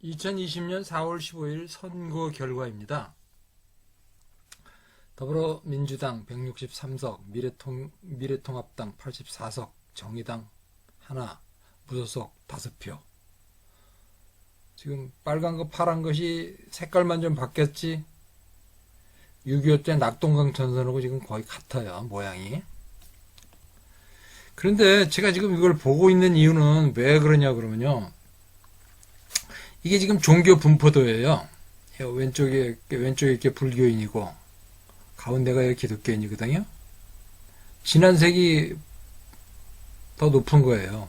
(2020년 4월 15일) 선거 결과입니다. 더불어민주당 163석, 미래통합당 84석, 정의당 하나, 무소속 5표. 지금 빨간 거 파란 것이 색깔만 좀 바뀌었지 6.25 때 낙동강 전선하고 지금 거의 같아요, 모양이. 그런데 제가 지금 이걸 보고 있는 이유는 왜 그러냐 그러면요, 이게 지금 종교 분포도예요. 왼쪽에 이렇게 불교인이고 가운데가 기독교인이거든요. 지난 색이 더 높은 거예요.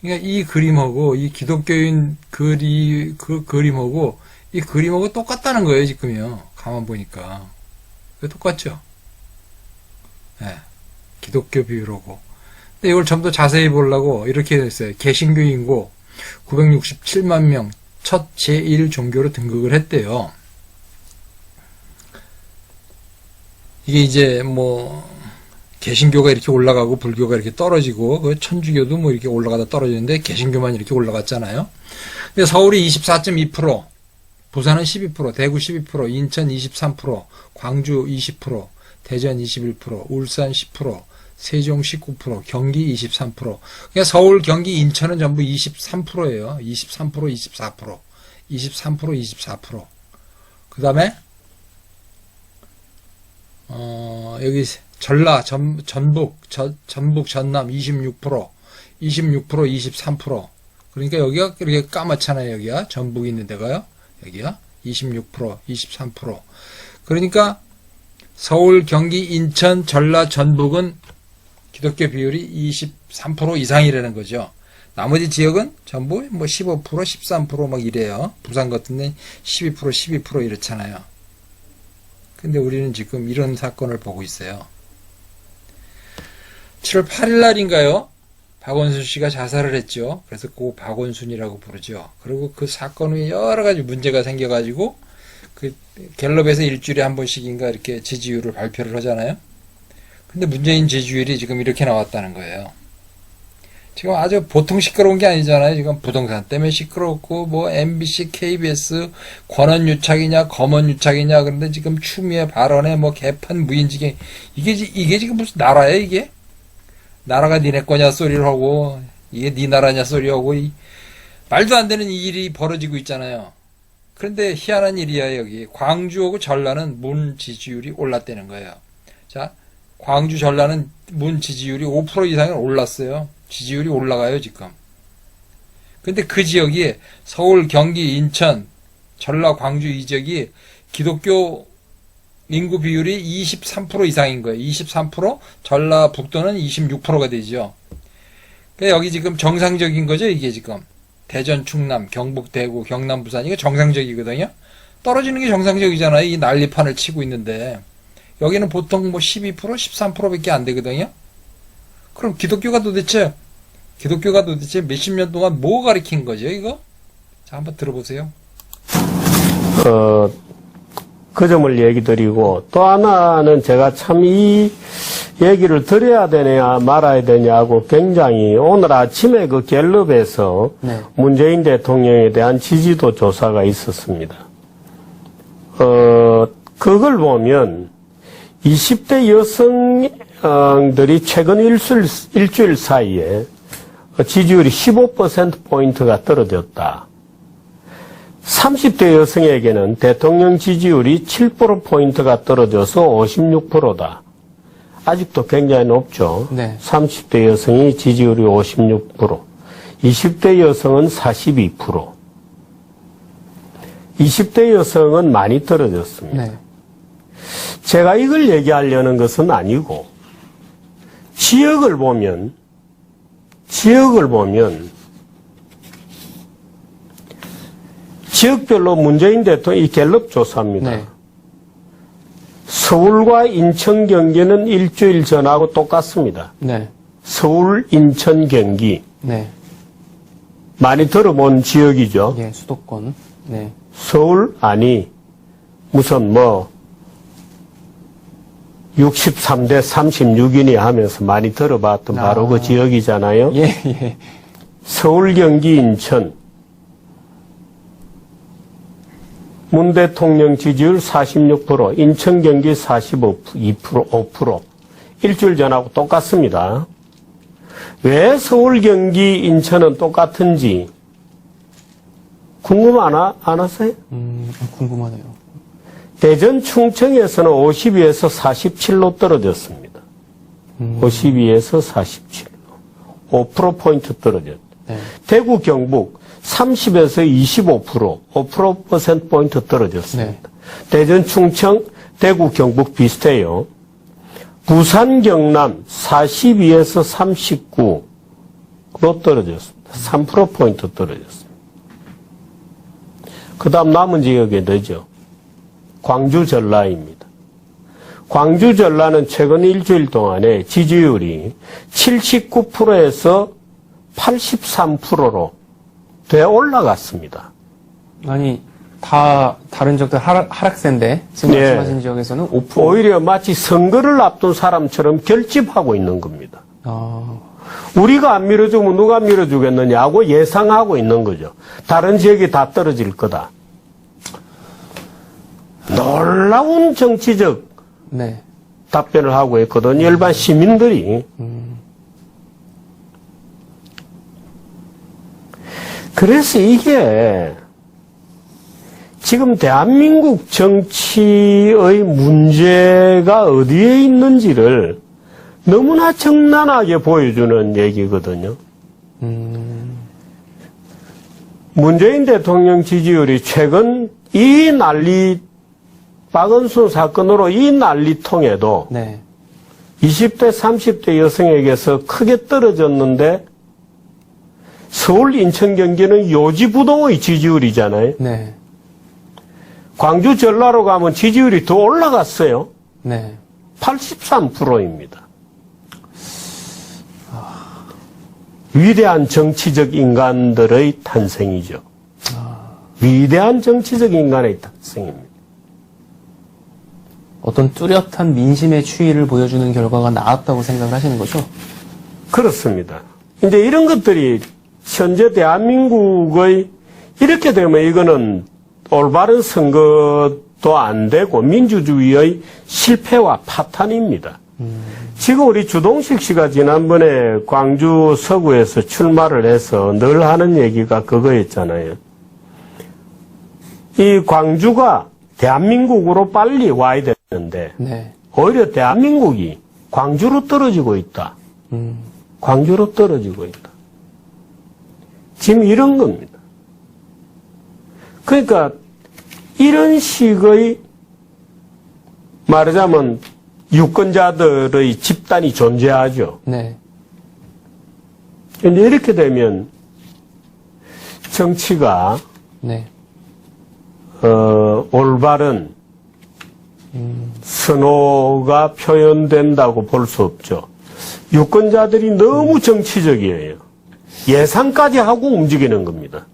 그러니까 이 그림하고 이 기독교인 그림하고 이 그림하고 똑같다는 거예요, 지금요. 가만 보니까. 똑같죠? 네. 기독교 비율하고. 근데 이걸 좀 더 자세히 보려고 이렇게 됐어요. 개신교인고 967만 명 첫 제1 종교로 등극을 했대요. 이게 이제 뭐 개신교가 이렇게 올라가고 불교가 이렇게 떨어지고 그 천주교도 뭐 이렇게 올라가다 떨어지는데 개신교만 이렇게 올라갔잖아요. 근데 서울이 24.2%, 부산은 12%, 대구 12%, 인천 23%, 광주 20%, 대전 21%, 울산 10%, 세종 19%, 경기 23%. 그러니까 서울, 경기, 인천은 전부 23%예요. 23%, 24%. 23%, 24%. 그 다음에, 여기 전라, 전북, 전남 26%, 26%, 23%. 그러니까 여기가 이렇게 까맣잖아요. 여기가. 전북이 있는 데가요. 여기가 26%, 23%. 그러니까 서울, 경기, 인천, 전라, 전북은 기독교 비율이 23% 이상이라는 거죠. 나머지 지역은 전부 뭐 15%, 13% 막 이래요. 부산 같은 데 12%, 12% 이렇잖아요. 근데 우리는 지금 이런 사건을 보고 있어요. 7월 8일 날인가요? 박원순 씨가 자살을 했죠. 그래서 그 박원순이라고 부르죠. 그리고 그 사건 후에 여러 가지 문제가 생겨가지고 그 갤럽에서 일주일에 한 번씩인가 이렇게 지지율을 발표를 하잖아요. 근데 문재인 지지율이 지금 이렇게 나왔다는 거예요. 지금 아주 보통 시끄러운 게 아니잖아요. 지금 부동산 때문에 시끄럽고 뭐 MBC, KBS 권한유착이냐 검언유착이냐. 그런데 지금 추미애 발언에 뭐 개판 무인지경 이게 지금 무슨 나라예요 이게? 나라가 니네 거냐 소리를 하고 이게 니 나라냐 소리하고 말도 안 되는 일이 벌어지고 있잖아요. 그런데 희한한 일이야. 여기 광주하고 전라는 문 지지율이 올랐다는 거예요. 자, 광주 전라는 문 지지율이 5% 이상은 올랐어요. 지지율이 올라가요 지금. 근데 그 지역이 서울, 경기, 인천, 전라, 광주 이 지역이 기독교 인구 비율이 23% 이상인 거예요. 23%, 전라, 북도는 26%가 되죠. 그러니까 여기 지금 정상적인 거죠 이게 지금. 대전, 충남, 경북, 대구, 경남, 부산 이게 정상적이거든요. 떨어지는 게 정상적이잖아요. 이 난리판을 치고 있는데 여기는 보통 뭐 12%, 13%밖에 안 되거든요. 그럼 기독교가 도대체 몇십 년 동안 뭐 가리킨 거죠, 이거? 자, 한번 들어보세요. 그 점을 얘기 드리고, 또 하나는 제가 참 이 얘기를 드려야 되냐, 말아야 되냐고 굉장히 오늘 아침에 그 갤럽에서 네. 문재인 대통령에 대한 지지도 조사가 있었습니다. 그걸 보면 20대 여성들이 최근 일주일 사이에 지지율이 15%포인트가 떨어졌다. 30대 여성에게는 대통령 지지율이 7%포인트가 떨어져서 56%다. 아직도 굉장히 높죠. 네. 30대 여성이 지지율이 56%, 20대 여성은 42%. 20대 여성은 많이 떨어졌습니다. 네. 제가 이걸 얘기하려는 것은 아니고 지역을 보면 지역별로 문재인 대통령 이 갤럽 조사입니다. 네. 서울과 인천, 경기는 일주일 전하고 똑같습니다. 네. 서울, 인천, 경기. 네. 많이 들어본 지역이죠. 예, 수도권. 네. 서울, 무슨 63대 36이니 하면서 많이 들어봤던 바로 그 지역이잖아요. 예, 예. 서울, 경기, 인천. 문 대통령 지지율 46%, 인천, 경기 45%, 5%. 일주일 전하고 똑같습니다. 왜 서울, 경기, 인천은 똑같은지 궁금 안 하세요? 궁금하네요. 대전, 충청에서는 52에서 47로 떨어졌습니다. 52에서 47로. 5%포인트 떨어졌다. 네. 대구, 경북 30에서 25%, 5%포인트 떨어졌습니다. 네. 대전, 충청, 대구, 경북 비슷해요. 부산, 경남 42에서 39로 떨어졌습니다. 3%포인트 떨어졌습니다. 그 다음 남은 지역에 넣죠. 광주, 전라입니다. 광주, 전라는 최근 일주일 동안에 지지율이 79%에서 83%로 돼 올라갔습니다. 아니, 다 다른 지역들 하락세인데 지금 예. 말씀하신 지역에서는 5%. 오히려 마치 선거를 앞둔 사람처럼 결집하고 있는 겁니다. 우리가 안 밀어주면 누가 밀어주겠느냐고 예상하고 있는 거죠. 다른 지역이 다 떨어질 거다. 놀라운 정치적 네. 답변을 하고 있거든요. 일반 시민들이. 그래서 이게 지금 대한민국 정치의 문제가 어디에 있는지를 너무나 적나라하게 보여주는 얘기거든요. 문재인 대통령 지지율이 최근 이 난리, 박원순 사건으로 이 난리통에도 네. 20대, 30대 여성에게서 크게 떨어졌는데 서울, 인천, 경기는 요지부동의 지지율이잖아요. 네. 광주, 전라로 가면 지지율이 더 올라갔어요. 네. 83%입니다. 위대한 정치적 인간들의 탄생이죠. 위대한 정치적 인간의 탄생입니다. 어떤 뚜렷한 민심의 추이를 보여주는 결과가 나왔다고 생각을 하시는 거죠? 그렇습니다. 이제 이런 것들이 현재 대한민국의 이렇게 되면 이거는 올바른 선거도 안 되고 민주주의의 실패와 파탄입니다. 지금 우리 주동식 씨가 지난번에 광주 서구에서 출마를 해서 늘 하는 얘기가 그거였잖아요. 이 광주가 대한민국으로 빨리 와야 되는데 네. 오히려 대한민국이 광주로 떨어지고 있다. 광주로 떨어지고 있다. 지금 이런 겁니다. 그러니까 이런 식의 말하자면 유권자들의 집단이 존재하죠. 네. 이제 이렇게 되면 정치가 네. 올바른 선호가 표현된다고 볼 수 없죠. 유권자들이 너무 정치적이에요. 예상까지 하고 움직이는 겁니다.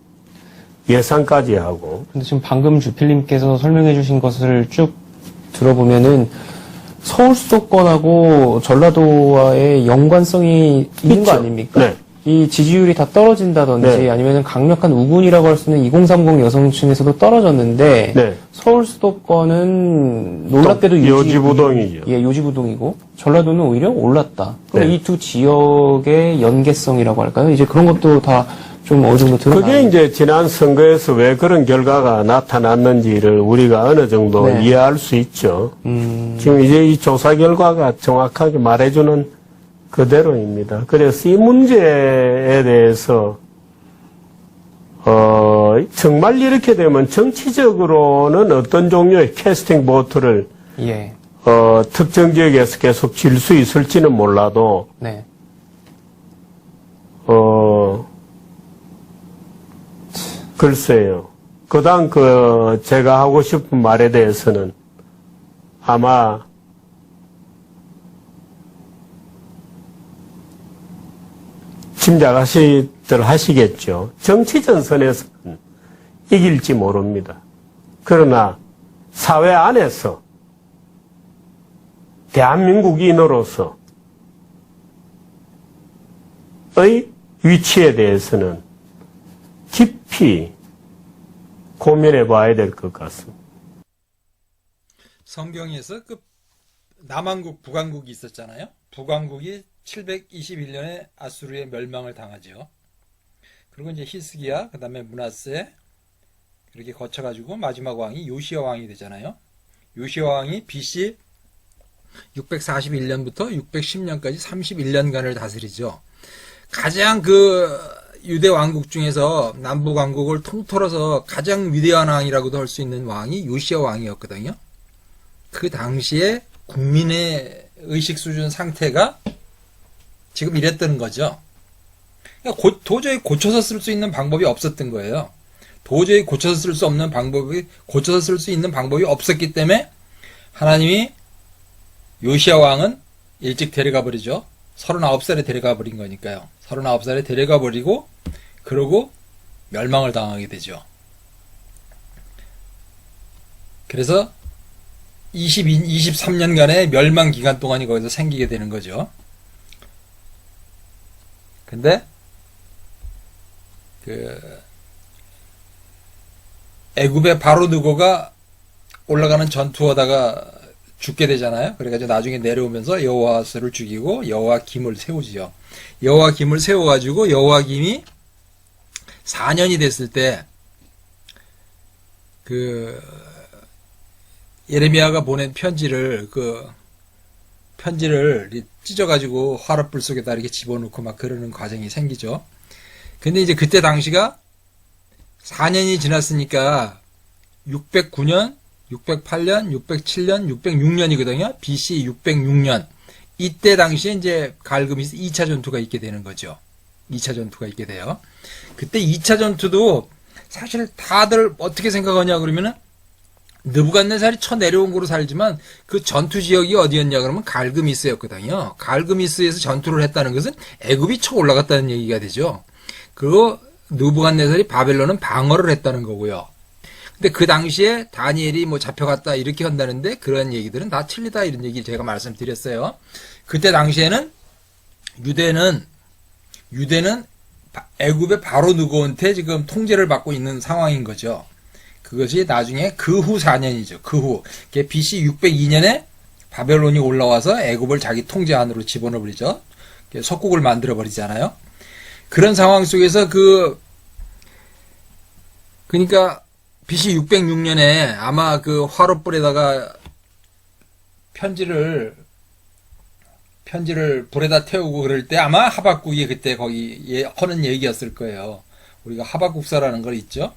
예상까지 하고. 근데 지금 방금 주필님께서 설명해 주신 것을 쭉 들어보면은 서울 수도권하고 전라도와의 연관성이 있는 거 있죠. 아닙니까? 네. 이 지지율이 다 떨어진다든지 네. 아니면 강력한 우군이라고 할 수 있는 2030 여성층에서도 떨어졌는데 네. 서울 수도권은 놀랍게도 요지부동이죠. 예, 요지부동이고 전라도는 오히려 올랐다. 그럼 네. 이 두 지역의 연계성이라고 할까요? 이제 그런 것도 다 좀 어느 정도 드러나. 그게 이제 지난 선거에서 왜 그런 결과가 나타났는지를 우리가 어느 정도 네. 이해할 수 있죠. 지금 이제 이 조사 결과가 정확하게 말해주는 그대로입니다. 그래서 이 문제에 대해서 정말 이렇게 되면 정치적으로는 어떤 종류의 캐스팅 보트를 예. 특정 지역에서 계속 질 수 있을지는 몰라도 네. 글쎄요. 그다음 제가 하고 싶은 말에 대해서는 아마 짐작하시들 하시겠죠. 정치 전선에서는 이길지 모릅니다. 그러나 사회 안에서 대한민국인으로서의 위치에 대해서는 깊이 고민해 봐야 될 것 같습니다. 성경에서 그 남한국, 북한국이 있었잖아요. 북한국이 721년에 아수르의 멸망을 당하죠. 그리고 이제 히스기야, 그 다음에 므낫세, 그렇게 거쳐가지고 마지막 왕이 요시야 왕이 되잖아요. 요시야 왕이 BC 641년부터 610년까지 31년간을 다스리죠. 가장 그 유대 왕국 중에서 남북 왕국을 통틀어서 가장 위대한 왕이라고도 할 수 있는 왕이 요시야 왕이었거든요. 그 당시에 국민의 의식 수준 상태가 지금 이랬다는 거죠. 그러니까 도저히 고쳐서 쓸 수 있는 방법이 없었던 거예요. 도저히 고쳐서 쓸 수 없는 방법이, 고쳐서 쓸 수 있는 방법이 없었기 때문에 하나님이 요시야 왕은 일찍 데려가 버리죠. 39살에 데려가 버린 거니까요. 39살에 데려가 버리고, 그러고 멸망을 당하게 되죠. 그래서 23년간의 멸망 기간 동안이 거기서 생기게 되는 거죠. 근데, 애굽의 바로 느고가 올라가는 전투하다가 죽게 되잖아요. 그래가지고 나중에 내려오면서 여호와스를 죽이고 여호와김을 세우지요. 여호와김을 세워가지고 여호와김이 4년이 됐을 때 예레미야가 보낸 편지를 찢어가지고 화롯불 속에다 이렇게 집어넣고 막 그러는 과정이 생기죠. 근데 이제 그때 당시가 4년이 지났으니까 609년, 608년, 607년, 606년이거든요. BC 606년. 이때 당시에 이제 갈그미스 2차 전투가 있게 되는 거죠. 2차 전투가 있게 돼요. 그때 2차 전투도 사실 다들 어떻게 생각하냐 그러면은 느부갓네살이 쳐 내려온 거로 살지만 그 전투 지역이 어디였냐 그러면 갈그미스였거든요. 갈그미스에서 전투를 했다는 것은 애굽이 쳐 올라갔다는 얘기가 되죠. 그리고 느부갓네살이 바벨론은 방어를 했다는 거고요. 근데 그 당시에 다니엘이 뭐 잡혀갔다 이렇게 한다는데 그런 얘기들은 다 틀리다 이런 얘기 제가 말씀드렸어요. 그때 당시에는 유대는 애굽의 바로 느고한테 지금 통제를 받고 있는 상황인 거죠. 그것이 나중에 그 후 4년이죠. 그 후. BC 602년에 바벨론이 올라와서 애굽을 자기 통제 안으로 집어넣어버리죠. 석국을 만들어버리잖아요. 그런 상황 속에서 그러니까 BC 606년에 아마 그 화롯불에다가 편지를 불에다 태우고 그럴 때 아마 하박국이 그때 거기 하는 얘기였을 거예요. 우리가 하박국사라는 걸 있죠.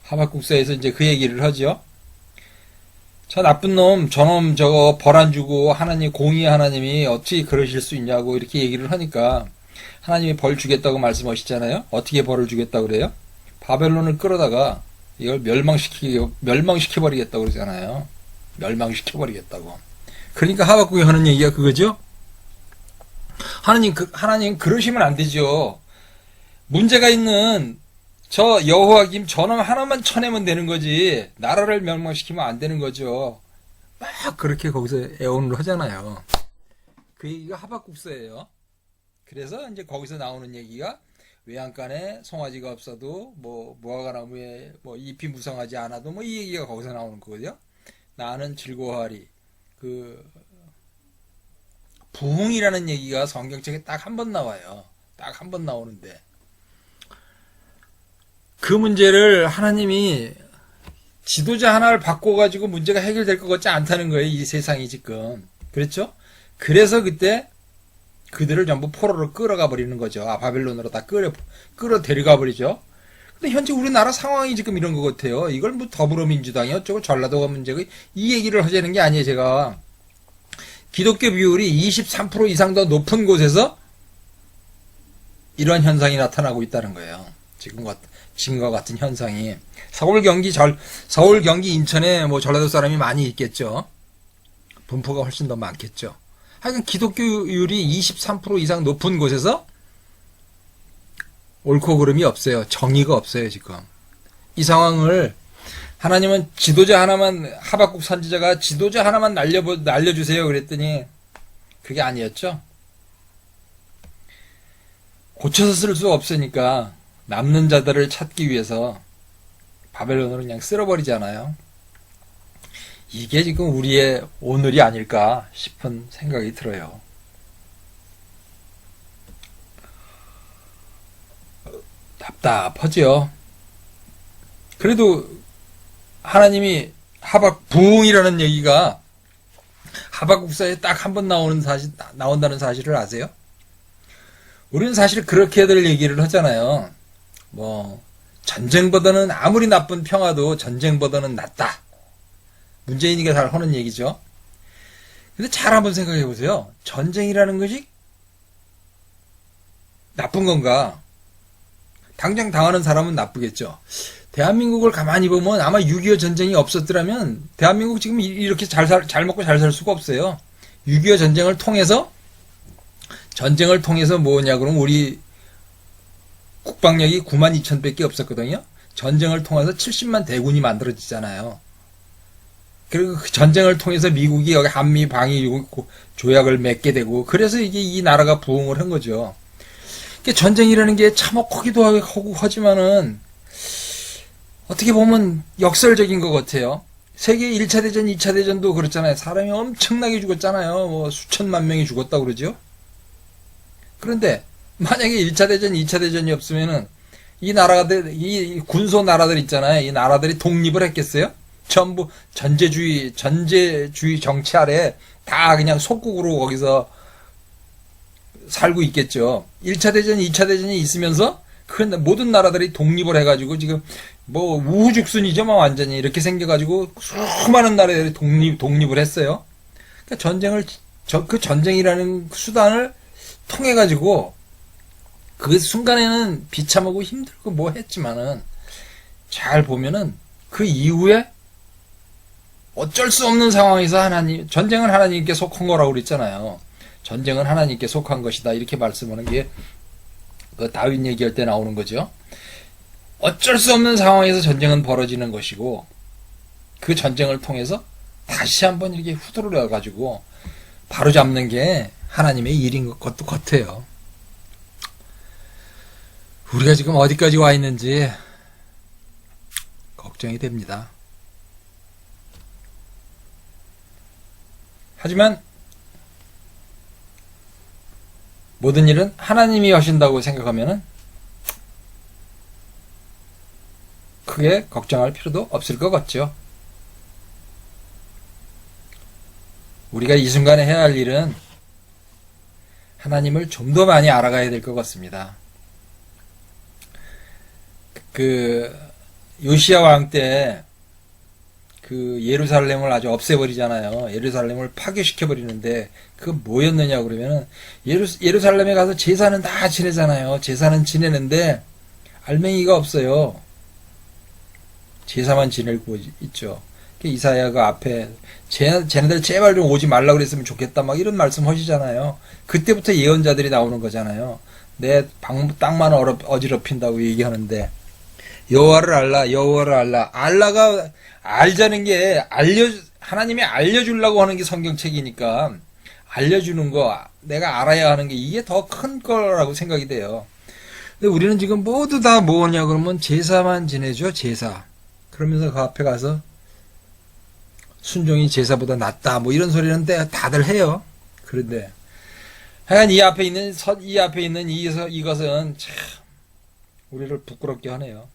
하박국사에서 이제 그 얘기를 하죠. 저 나쁜 놈, 저놈 저거 벌 안 주고 공의 하나님이 어떻게 그러실 수 있냐고 이렇게 얘기를 하니까 하나님이 벌 주겠다고 말씀하시잖아요. 어떻게 벌을 주겠다고 그래요? 바벨론을 끌어다가 이걸 멸망시켜버리겠다고 그러잖아요. 멸망시켜버리겠다고. 그러니까 하박국이 하는 얘기가 그거죠. 하나님 그러시면 안 되죠. 문제가 있는 저 여호와김 저놈 하나만 쳐내면 되는 거지 나라를 멸망시키면 안 되는 거죠. 막 그렇게 거기서 애원을 하잖아요. 그 얘기가 하박국서예요. 그래서 이제 거기서 나오는 얘기가 외양간에 송아지가 없어도 뭐 무화과나무에 뭐 잎이 무성하지 않아도 뭐 이 얘기가 거기서 나오는 거거든요. 나는 즐거워하리. 부흥이라는 얘기가 성경책에 딱 한 번 나와요. 딱 한 번 나오는데 그 문제를 하나님이 지도자 하나를 바꿔가지고 문제가 해결될 것 같지 않다는 거예요. 이 세상이 지금. 그렇죠? 그래서 그때 그들을 전부 포로로 끌어가 버리는 거죠. 바벨론으로 다 끌어 데려가 버리죠. 근데 현재 우리나라 상황이 지금 이런 것 같아요. 이걸 뭐 더불어민주당이 어쩌고 전라도가 문제고 이 얘기를 하자는 게 아니에요. 제가 기독교 비율이 23% 이상 더 높은 곳에서 이런 현상이 나타나고 있다는 거예요. 지금과 같은 현상이 서울, 경기, 인천에 뭐 전라도 사람이 많이 있겠죠. 분포가 훨씬 더 많겠죠. 하여간 기독교율이 23% 이상 높은 곳에서 옳고 그름이 없어요. 정의가 없어요, 지금. 이 상황을 하나님은 하박국 선지자가 지도자 하나만 날려주세요. 그랬더니 그게 아니었죠. 고쳐서 쓸 수 없으니까 남는 자들을 찾기 위해서 바벨론으로 그냥 쓸어버리잖아요. 이게 지금 우리의 오늘이 아닐까 싶은 생각이 들어요. 답답하죠. 그래도 하나님이 하박 부흥이라는 얘기가 하박국사에 딱 한 번 나온다는 사실을 아세요? 우리는 사실 그렇게들 얘기를 하잖아요. 전쟁보다는 아무리 나쁜 평화도 전쟁보다는 낫다. 문재인이가 잘 하는 얘기죠. 근데 잘 한번 생각해 보세요. 전쟁이라는 것이 나쁜 건가? 당장 당하는 사람은 나쁘겠죠. 대한민국을 가만히 보면 아마 6.25 전쟁이 없었더라면 대한민국 지금 이렇게 잘 먹고 잘 살 수가 없어요. 6.25 전쟁을 통해서 뭐냐 그러면 우리 국방력이 9만 2천 밖에 없었거든요. 전쟁을 통해서 70만 대군이 만들어지잖아요. 그리고 그 전쟁을 통해서 미국이 여기 한미 방위 조약을 맺게 되고 그래서 이게 이 나라가 부흥을 한 거죠. 전쟁이라는 게 참혹하기도 하고 하지만은 어떻게 보면 역설적인 것 같아요. 세계 1차 대전, 2차 대전도 그렇잖아요. 사람이 엄청나게 죽었잖아요. 수천만 명이 죽었다고 그러죠. 그런데 만약에 1차 대전, 2차 대전이 없으면은 이 군소 나라들 있잖아요. 이 나라들이 독립을 했겠어요? 전부 전제주의 정치 아래 다 그냥 속국으로 거기서 살고 있겠죠. 1차 대전, 2차 대전이 있으면서 그 모든 나라들이 독립을 해가지고 지금 우후죽순이죠. 완전히 이렇게 생겨가지고 수많은 나라들이 독립을 했어요. 그러니까 그 전쟁이라는 수단을 통해가지고 그 순간에는 비참하고 힘들고 했지만은 잘 보면은 그 이후에 어쩔 수 없는 상황에서 전쟁은 하나님께 속한 거라고 그랬잖아요. 전쟁은 하나님께 속한 것이다. 이렇게 말씀하는 게 그 다윗 얘기할 때 나오는 거죠. 어쩔 수 없는 상황에서 전쟁은 벌어지는 것이고 그 전쟁을 통해서 다시 한번 이렇게 후들어 가지고 바로잡는 게 하나님의 일인 것도 같아요. 우리가 지금 어디까지 와 있는지 걱정이 됩니다. 하지만 모든 일은 하나님이 하신다고 생각하면은 크게 걱정할 필요도 없을 것 같죠. 우리가 이 순간에 해야 할 일은 하나님을 좀 더 많이 알아가야 될 것 같습니다. 요시야 왕 때 예루살렘을 아주 없애버리잖아요. 예루살렘을 파괴시켜버리는데 뭐였느냐 그러면은 예루살렘에 가서 제사는 다 지내잖아요. 제사는 지내는데 알맹이가 없어요. 제사만 지내고 있죠. 이사야가 앞에 쟤네들 제발 좀 오지 말라 그랬으면 좋겠다 이런 말씀 하시잖아요. 그때부터 예언자들이 나오는 거잖아요. 내 땅만 어지럽힌다고 얘기하는데 여호와를 알라. 알라가 알자는 게 하나님이 알려주려고 하는 게 성경책이니까 알려주는 거 내가 알아야 하는 게 이게 더 큰 거라고 생각이 돼요. 근데 우리는 지금 모두 다 뭐냐 그러면 제사만 지내죠. 제사. 그러면서 그 앞에 가서 순종이 제사보다 낫다 이런 소리는 다들 해요. 그런데 하여간 이 앞에 있는 이것은 참 우리를 부끄럽게 하네요.